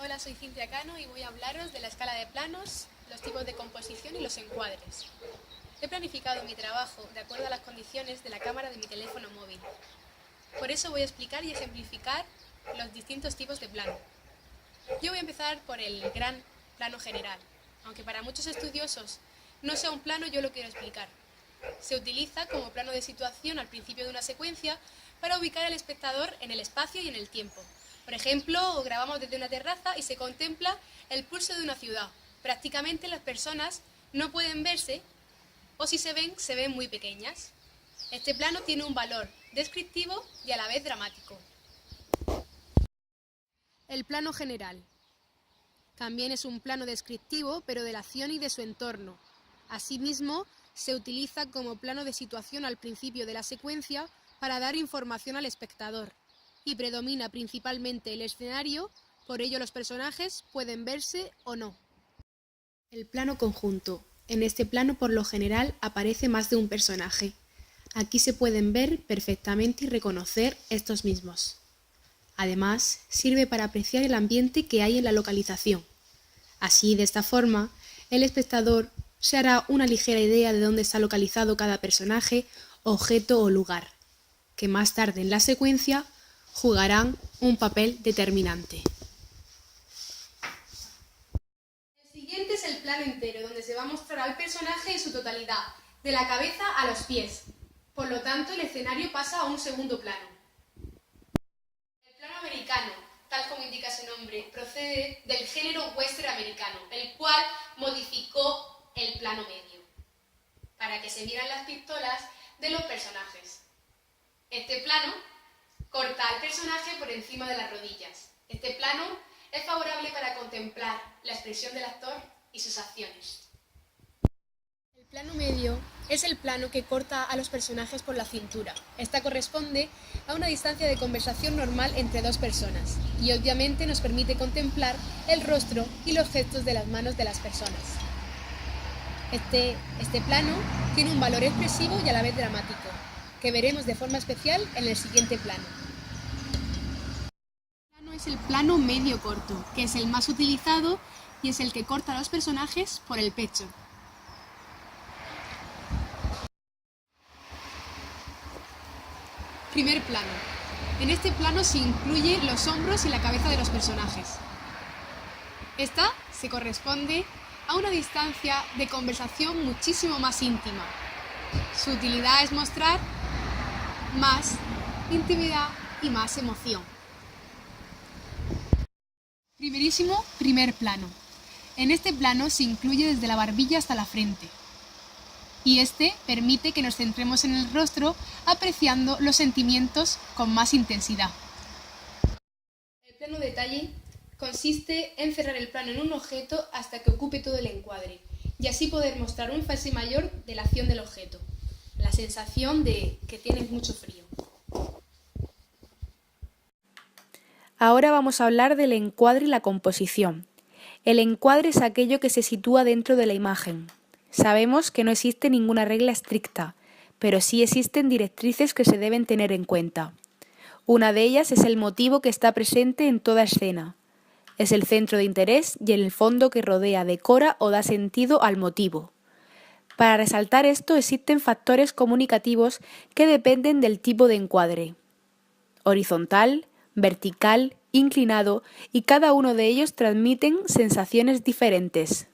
Hola, soy Cintia Cano y voy a hablaros de la escala de planos, los tipos de composición y los encuadres. He planificado mi trabajo de acuerdo a las condiciones de la cámara de mi teléfono móvil. Por eso voy a explicar y ejemplificar los distintos tipos de plano. Yo voy a empezar por el gran plano general. Aunque para muchos estudiosos no sea un plano, yo lo quiero explicar. Se utiliza como plano de situación al principio de una secuencia para ubicar al espectador en el espacio y en el tiempo. Por ejemplo, grabamos desde una terraza y se contempla el pulso de una ciudad. Prácticamente las personas no pueden verse o si se ven muy pequeñas. Este plano tiene un valor descriptivo y a la vez dramático. El plano general. También es un plano descriptivo, pero de la acción y de su entorno. Asimismo, se utiliza como plano de situación al principio de la secuencia para dar información al espectador, y predomina principalmente el escenario, por ello los personajes pueden verse o no. El plano conjunto. En este plano, por lo general, aparece más de un personaje. Aquí se pueden ver perfectamente y reconocer estos mismos. Además, sirve para apreciar el ambiente que hay en la localización. Así, de esta forma, el espectador se hará una ligera idea de dónde está localizado cada personaje, objeto o lugar, que más tarde en la secuencia jugarán un papel determinante. El siguiente es el plano entero, donde se va a mostrar al personaje en su totalidad, de la cabeza a los pies. Por lo tanto, el escenario pasa a un segundo plano. El plano americano, tal como indica su nombre, procede del género western americano, el cual modificó el plano medio, para que se vieran las pistolas de los personajes. Este plano corta al personaje por encima de las rodillas. Este plano es favorable para contemplar la expresión del actor y sus acciones. El plano medio es el plano que corta a los personajes por la cintura. Esta corresponde a una distancia de conversación normal entre dos personas y obviamente nos permite contemplar el rostro y los gestos de las manos de las personas. Este plano tiene un valor expresivo y a la vez dramático, que veremos de forma especial en el siguiente plano. El plano es el plano medio corto, que es el más utilizado y es el que corta a los personajes por el pecho. Primer plano. En este plano se incluye los hombros y la cabeza de los personajes. Esta se corresponde a una distancia de conversación muchísimo más íntima. Su utilidad es mostrar más intimidad y más emoción. Primer plano. En este plano se incluye desde la barbilla hasta la frente. Y este permite que nos centremos en el rostro apreciando los sentimientos con más intensidad. El plano detalle consiste en cerrar el plano en un objeto hasta que ocupe todo el encuadre y así poder mostrar un énfasis mayor de la acción del objeto, la sensación de que tienes mucho frío. Ahora vamos a hablar del encuadre y la composición. El encuadre es aquello que se sitúa dentro de la imagen. Sabemos que no existe ninguna regla estricta, pero sí existen directrices que se deben tener en cuenta. Una de ellas es el motivo que está presente en toda escena. Es el centro de interés y el fondo que rodea, decora o da sentido al motivo. Para resaltar esto existen factores comunicativos que dependen del tipo de encuadre: horizontal, vertical, inclinado, y cada uno de ellos transmiten sensaciones diferentes.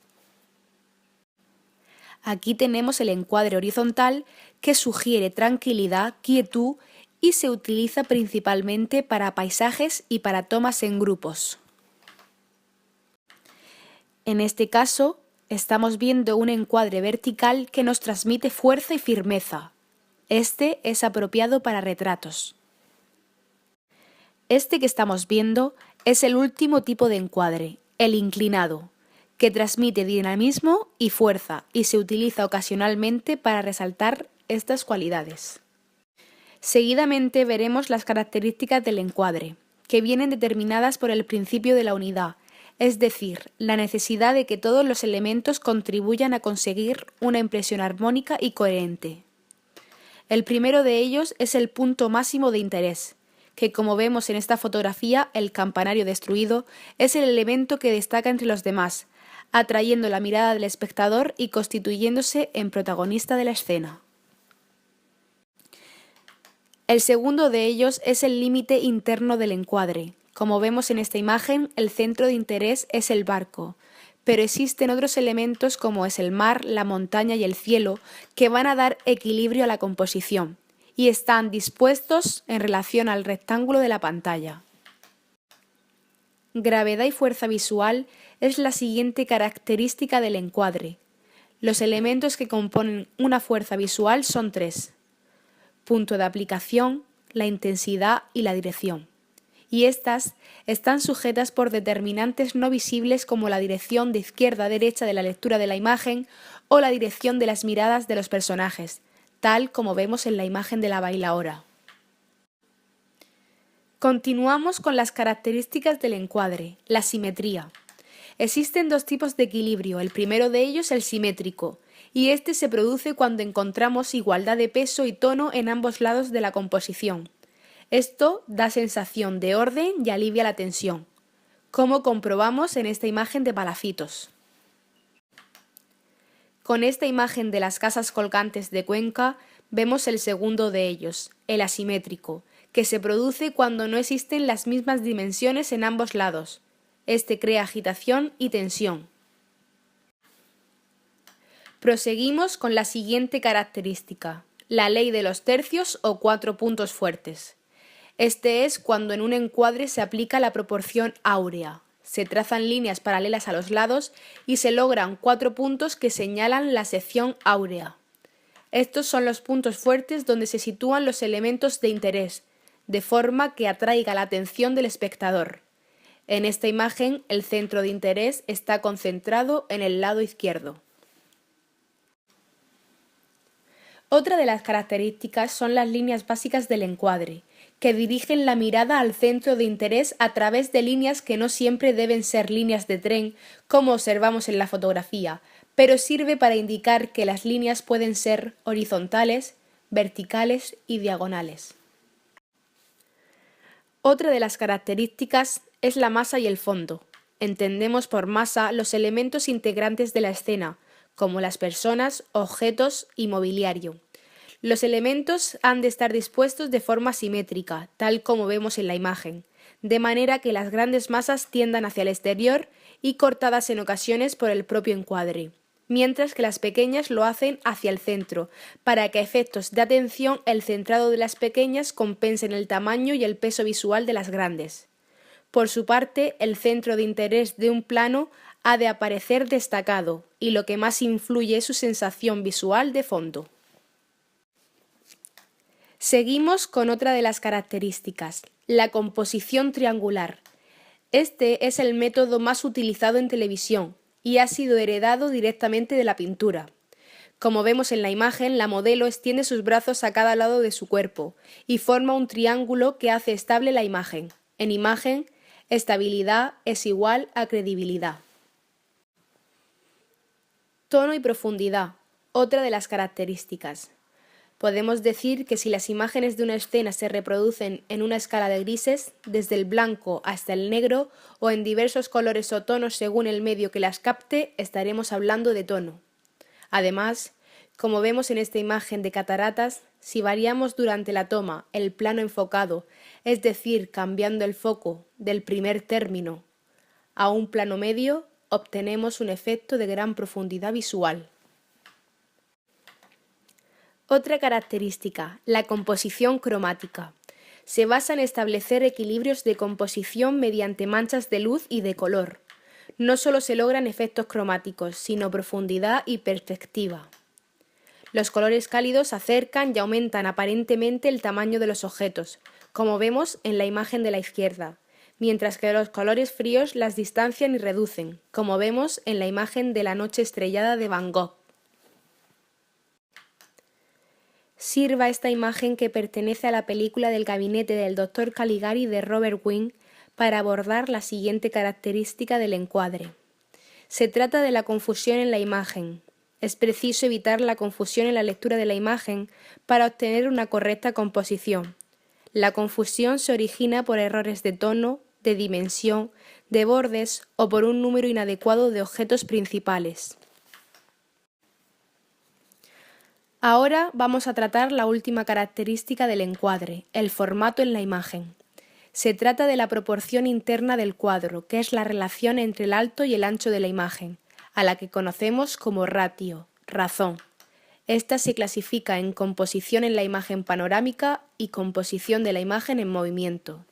Aquí tenemos el encuadre horizontal, que sugiere tranquilidad, quietud y se utiliza principalmente para paisajes y para tomas en grupos. En este caso, estamos viendo un encuadre vertical que nos transmite fuerza y firmeza. Este es apropiado para retratos. Este que estamos viendo es el último tipo de encuadre, el inclinado, que transmite dinamismo y fuerza y se utiliza ocasionalmente para resaltar estas cualidades. Seguidamente veremos las características del encuadre, que vienen determinadas por el principio de la unidad, es decir, la necesidad de que todos los elementos contribuyan a conseguir una impresión armónica y coherente. El primero de ellos es el punto máximo de interés, que, como vemos en esta fotografía, el campanario destruido, es el elemento que destaca entre los demás, atrayendo la mirada del espectador y constituyéndose en protagonista de la escena. El segundo de ellos es el límite interno del encuadre. Como vemos en esta imagen, el centro de interés es el barco, pero existen otros elementos como es el mar, la montaña y el cielo que van a dar equilibrio a la composición y están dispuestos en relación al rectángulo de la pantalla. Gravedad y fuerza visual es la siguiente característica del encuadre. Los elementos que componen una fuerza visual son tres: punto de aplicación, la intensidad y la dirección. Y estas están sujetas por determinantes no visibles como la dirección de izquierda a derecha de la lectura de la imagen o la dirección de las miradas de los personajes, tal como vemos en la imagen de la bailaora. Continuamos con las características del encuadre, la simetría. Existen dos tipos de equilibrio, el primero de ellos el simétrico, y este se produce cuando encontramos igualdad de peso y tono en ambos lados de la composición. Esto da sensación de orden y alivia la tensión, como comprobamos en esta imagen de Palafitos. Con esta imagen de las casas colgantes de Cuenca vemos el segundo de ellos, el asimétrico, que se produce cuando no existen las mismas dimensiones en ambos lados. Este crea agitación y tensión. Proseguimos con la siguiente característica, la ley de los tercios o 4 puntos fuertes. Este es cuando en un encuadre se aplica la proporción áurea. Se trazan líneas paralelas a los lados y se logran 4 puntos que señalan la sección áurea. Estos son los puntos fuertes donde se sitúan los elementos de interés, de forma que atraiga la atención del espectador. En esta imagen, el centro de interés está concentrado en el lado izquierdo. Otra de las características son las líneas básicas del encuadre, que dirigen la mirada al centro de interés a través de líneas que no siempre deben ser líneas de tren, como observamos en la fotografía, pero sirve para indicar que las líneas pueden ser horizontales, verticales y diagonales. Otra de las características es la masa y el fondo. Entendemos por masa los elementos integrantes de la escena, como las personas, objetos y mobiliario. Los elementos han de estar dispuestos de forma simétrica, tal como vemos en la imagen, de manera que las grandes masas tiendan hacia el exterior y cortadas en ocasiones por el propio encuadre, mientras que las pequeñas lo hacen hacia el centro, para que a efectos de atención el centrado de las pequeñas compensen el tamaño y el peso visual de las grandes. Por su parte, el centro de interés de un plano ha de aparecer destacado, y lo que más influye es su sensación visual de fondo. Seguimos con otra de las características, la composición triangular. Este es el método más utilizado en televisión y ha sido heredado directamente de la pintura. Como vemos en la imagen, la modelo extiende sus brazos a cada lado de su cuerpo y forma un triángulo que hace estable la imagen. En imagen, estabilidad es igual a credibilidad. Tono y profundidad, otra de las características. Podemos decir que si las imágenes de una escena se reproducen en una escala de grises, desde el blanco hasta el negro o en diversos colores o tonos según el medio que las capte, estaremos hablando de tono. Además, como vemos en esta imagen de cataratas, si variamos durante la toma el plano enfocado, es decir, cambiando el foco del primer término a un plano medio, obtenemos un efecto de gran profundidad visual. Otra característica, la composición cromática. Se basa en establecer equilibrios de composición mediante manchas de luz y de color. No solo se logran efectos cromáticos, sino profundidad y perspectiva. Los colores cálidos acercan y aumentan aparentemente el tamaño de los objetos, como vemos en la imagen de la izquierda, mientras que los colores fríos las distancian y reducen, como vemos en la imagen de la noche estrellada de Van Gogh. Sirva esta imagen que pertenece a la película del gabinete del Dr. Caligari de Robert Wiene para abordar la siguiente característica del encuadre. Se trata de la confusión en la imagen. Es preciso evitar la confusión en la lectura de la imagen para obtener una correcta composición. La confusión se origina por errores de tono, de dimensión, de bordes o por un número inadecuado de objetos principales. Ahora vamos a tratar la última característica del encuadre, el formato en la imagen. Se trata de la proporción interna del cuadro, que es la relación entre el alto y el ancho de la imagen, a la que conocemos como ratio, razón. Esta se clasifica en composición en la imagen panorámica y composición de la imagen en movimiento.